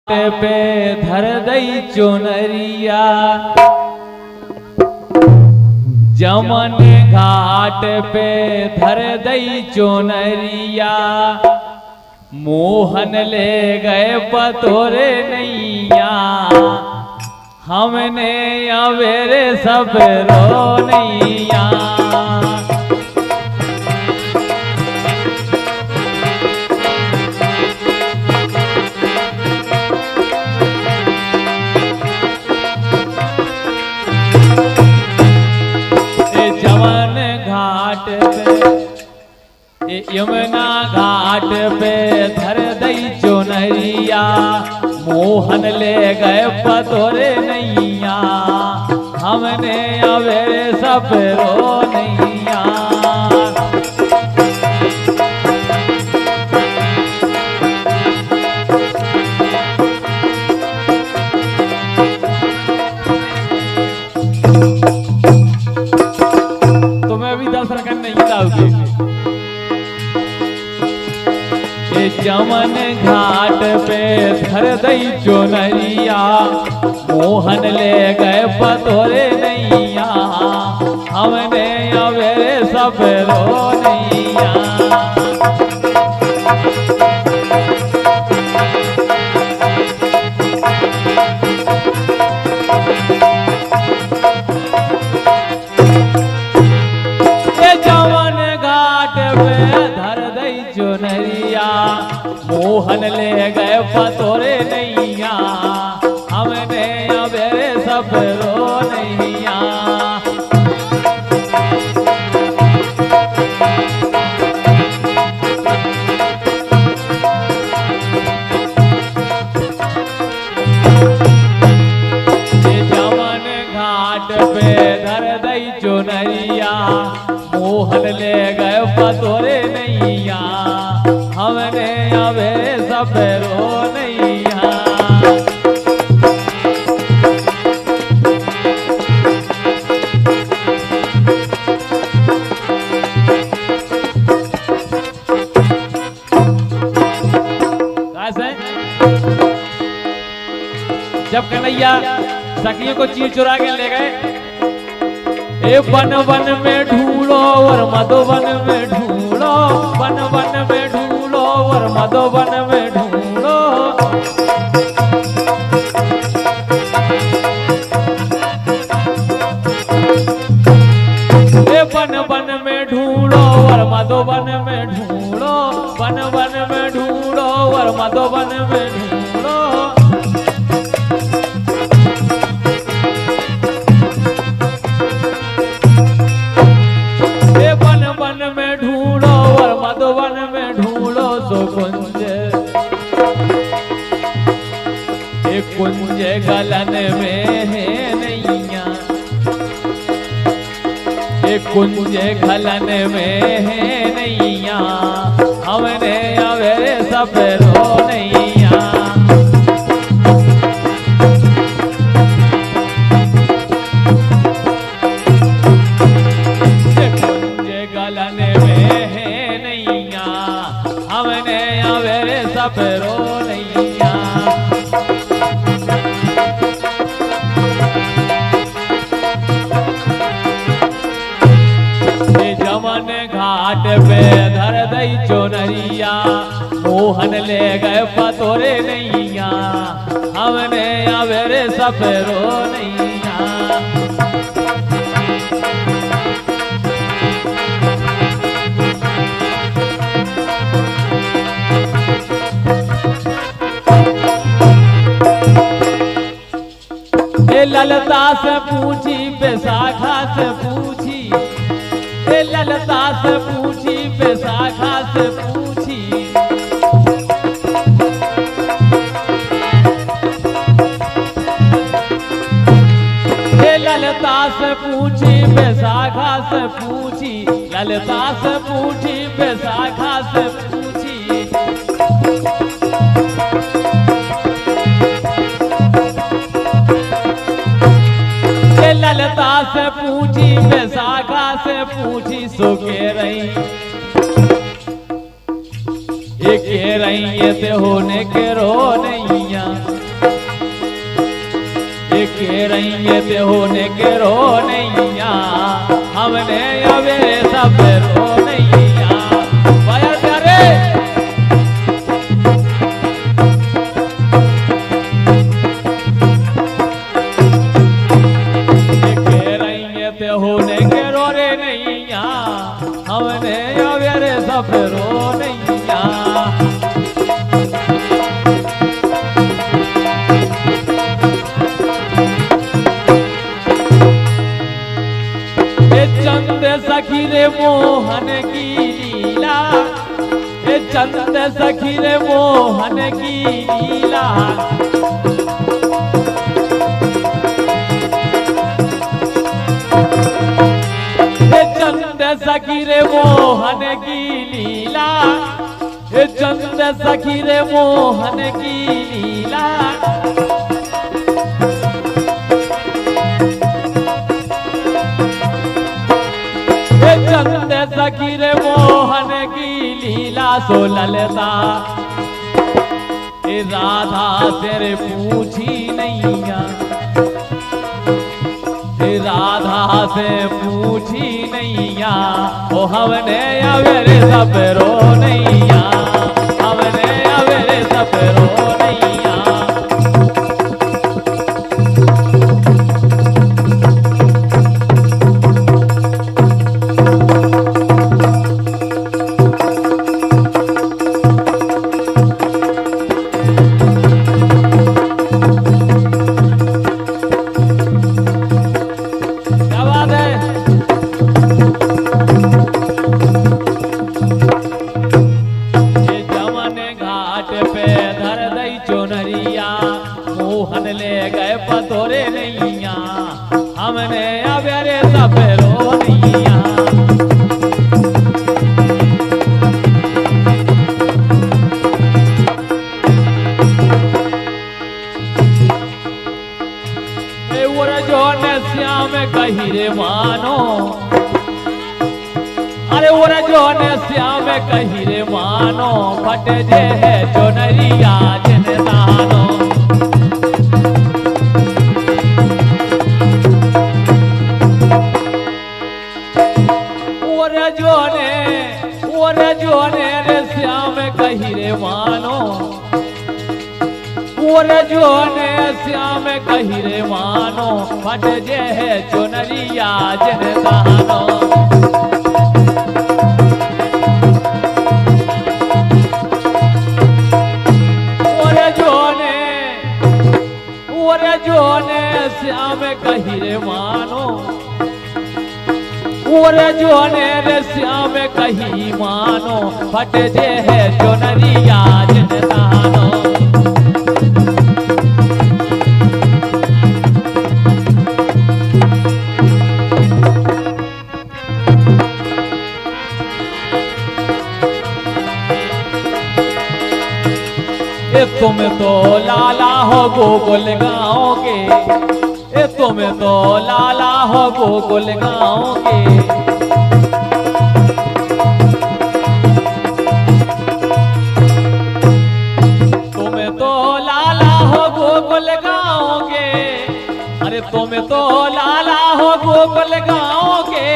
पे धर दई चुनरिया जमन घाट पे धर दई चुनरिया मोहन ले गए पतोरे नैया हमने अवेरे सब रो नैया। यमुना घाट पे धर दई चुनरिया मोहन ले गए पतोरे नैया हमने अवेरे सब रो नैया। तो मैं अभी दर्शन करने ही जाऊंगी। जमन घाट पे धर दई चुनरिया मोहन ले गए पतोरे नैया हमने अवेरे सब रो नैया। जमन घाट पे धर दई चुनरिया मोहन ले गए पतोरे नैया हमने अवेरे सब रो नैया। जमन घाट पे धर दई चुनरिया मोहन ले गए पतोरे नैया हमने अवेरे सब रो नैया। जब कन्हैया सखियों को चीर चुरा के ले गए ए वन वन में ढूंढो और मधुवन में ढूंढो वन वन में ढूंढो और मधुवन में ढूंढो। ए वन वन में ढूंढो और मधुवन में ढूंढो वन वन में ढूंढो और मधुवन में ढूंढो। मधुवन में ढूंढो सो कुंज एक कुंज गलन में है नैया एक कुंज गलन में है नैया हमने अवेरे सब रो नैया। कुंज गलन में है नैया हमने अवेरे सब रो नैया। जमन घाट पे धर दई चुनरिया मोहन ले गए पतोरे नैया हमने अवेरे सब रो नैया। ललता से पूछी बैसाखा से पूछी ललता से पूछी बैसाखा से पूछी ललता से पूछी बैसाखा से पूछी ललता से पूछी बैसाखा से पूछी। ललता से पूछी बैसाखा से पूछी सो के रही ये कह रही है ते होने के रो नैया रही ते होने के रो नैया हमने अवे सब रो नैया वाया प्यारे के रही ते होने के रो रे नैया हमने अवे सब रो नैया चंद सखी रे मोहन की लीला ए चंद सखी रे मोहन की लीला ए चंद सखी रे मोहन की लीला ए चंद सखी रे मोहन की लीला चंद सखी रे मोहन की लीला सो ललता ए राधा तेरे पूछी नैया ए राधा से पूछी नैया ओ हमने अवेरे सब रो नैया हमने अवेरे सब रो नैया मोहन ले गए पतोरे नैया हमने अवेरे सब रो नैया जो ने श्याम कही रे मानो अरे वो जो ने श्याम कही रे मानो फट जे है जो नरिया जिन दानो जो ने रे श्याम कही रे मानो जो ने श्याम कही रे मानो फट जे है चुनरिया जिन दानो जो ने श्याम कही रे मानो जो ने रे श्याम कही मानो फट जे है चुनरिया जिन दानो तुम तो लाला हो गोकुल गाँव के तुम तो लाला हो गोकुल गाँव के तुम तो लाला हो गोकुल गाँव के अरे तुम तो लाला हो गोकुल गाँव के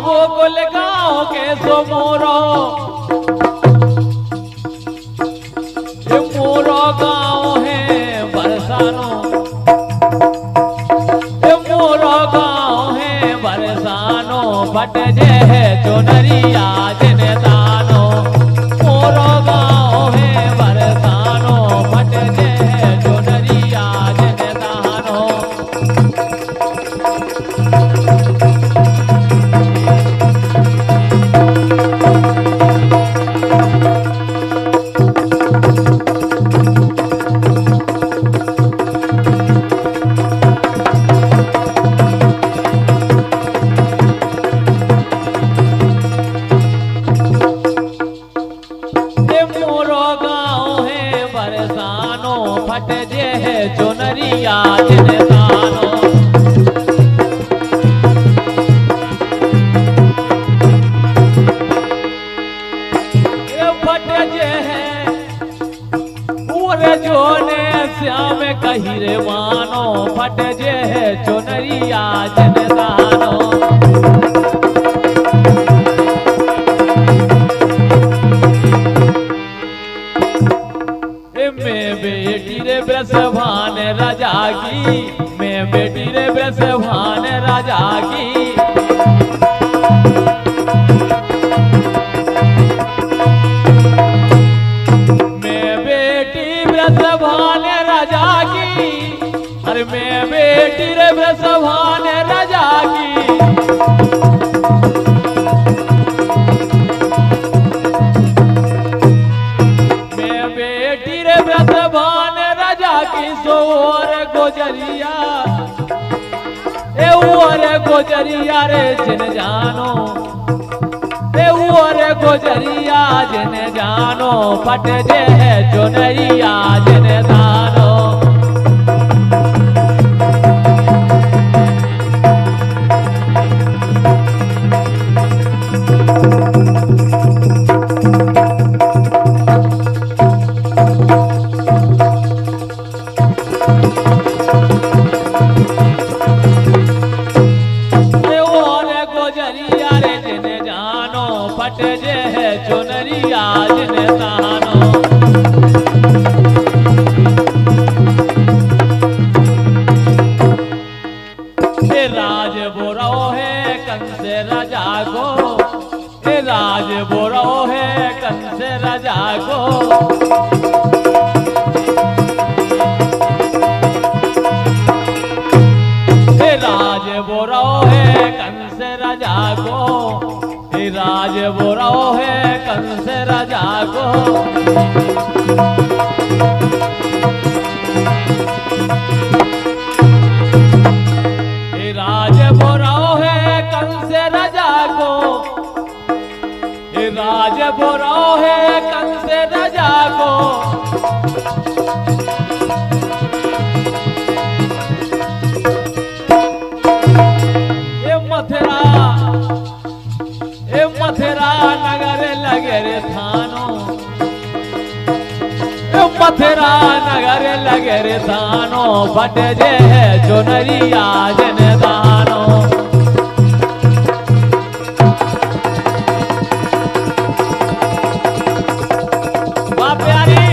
गोकुल गाँव के सो मोरो ये मोरो गाँव है बरसानो ये मोरो गाँव है बरसानो बट जे है चुनरिया जिन दानो मोरो गाँव है बरसानो बट जे है चुनरिया जिन दानो गोजरिया, ए रे गोजरिया रे जिन जानो, ए रे गोजरिया जिन जानो, फट जे है चुनरिया जिन दानो। फट जे है चुनरिया जिन दानो। ए राज बोरो है कंस राजा को, ए राज बोरो है कंस राजा को, ए राज बोरो है कंस राजा को, राज बोरो है कंस राजा को। राज बोरो है कंस राजा को, राज बोरो है कंस राजा को। ये मथुरा, मथुरा नगर लगे रे थानो, मथुरा नगर लगे रे थानो, फट जे है चुनरिया जिन दानो। वाह प्यारी,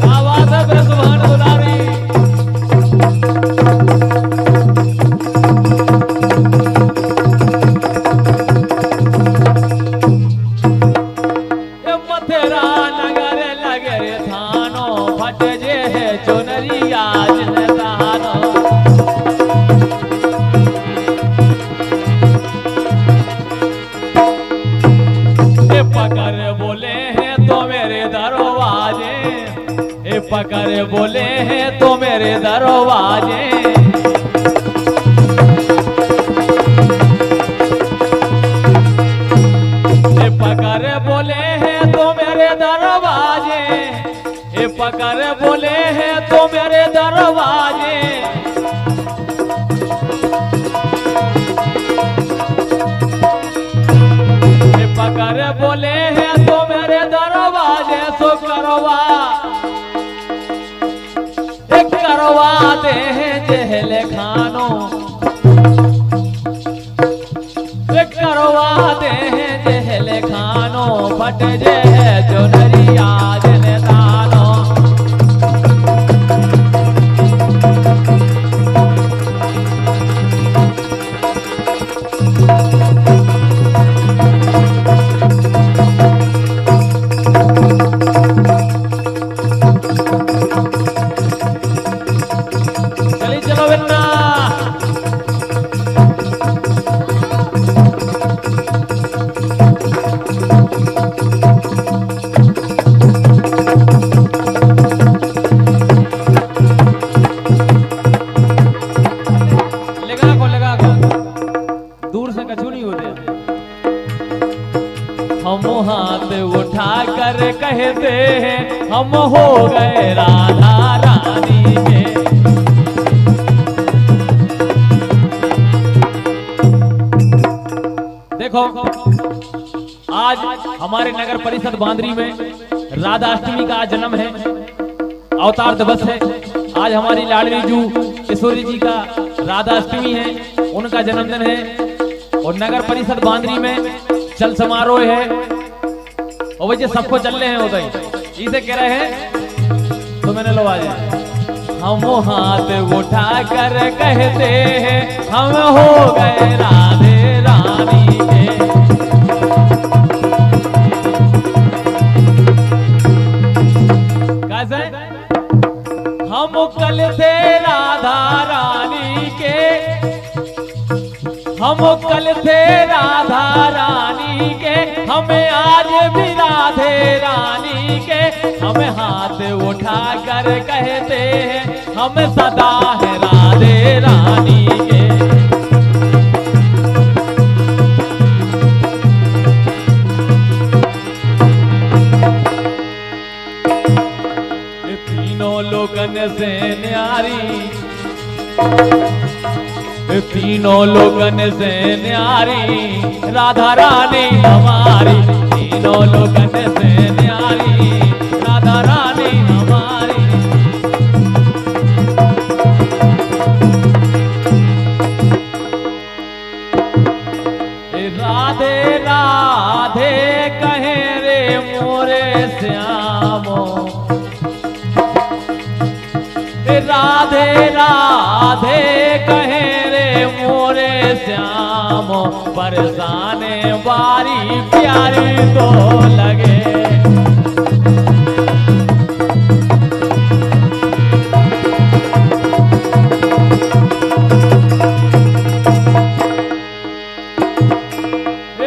क्या बात है ब्रजभान दुलारी। चुनरिया जिन दानो। ए पकड़ बोले हैं तो मेरे दरवाजे, ए पकड़ बोले हैं तो मेरे दरवाजे। ए पकड़ बोले हैं तो मेरे दरवाजे, ए पकड़ बोले हैं तो मेरे दरवाजे। ए पकड़ बोले हैं तो मेरे दरवाजे। सो करवा, एक करवा दे हैं जेल खानो, एक करवा दे हैं जेल खानो, फट जे है चुनरिया जिन दानो। चली चलो बिन्ना। हम हाथ उठा कर कहते हैं हम हो गए राधा रानी के। देखो आज हमारे नगर परिषद बांद्री में राधाष्टमी का जन्म है, अवतार दिवस है। आज हमारी लाडली जू किशोरी जी का राधाष्टमी है, उनका जन्मदिन है। और नगर परिषद बांद्री में चल समारोह है और वैसे सबको चल रहे हैं उधर इसे कह रहे हैं। तो मैंने लो आज हम हाथ उठा कर कहते हैं हम हो गए राधे रानी के। कैसे हम कल थे राधा रानी के, हम कल थे राधा रानी के, हमें आज भी राधे रानी के। हमें हाथ उठा कर कहते हैं हम सदा है राधे रानी के। तीनों लोगन से न्यारी, तीनों लोगन से न्यारी राधा रानी हमारी, तीनों लोगन से न्यारी राधा रानी हमारी। राधे राधे कहे रे मोरे श्यामो, राधे राधे कहे रे मोरे श्यामो, बरसाने बारी प्यारी तो लगे।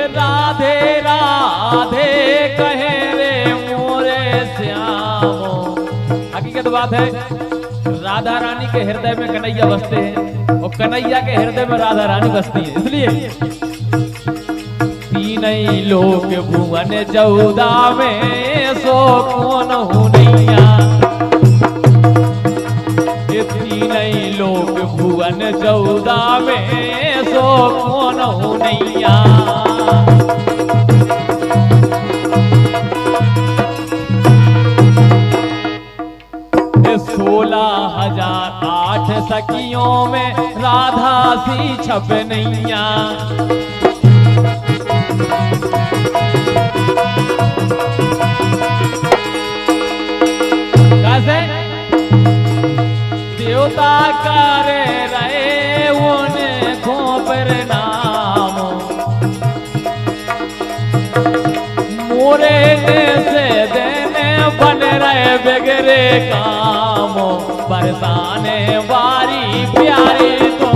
राधे राधे कहे रे मोरे श्यामो। हकीकत बात है, राधा रानी के हृदय में कन्हैया बसते हैं और कन्हैया के हृदय में राधा रानी बसती है। इसलिए तीन ही लोक भुवन 14 में सो कौन हूँ नैया, ये तीन ही लोक भुवन 14 में सो कौन हूँ नैया। 16,008 सखियों में राधा सी छप नैया। कैसे देवता करे रहे उनको प्रणाम, मोरे से देने बन रहे बिगड़े काम, बरसाने बारी प्यारी तो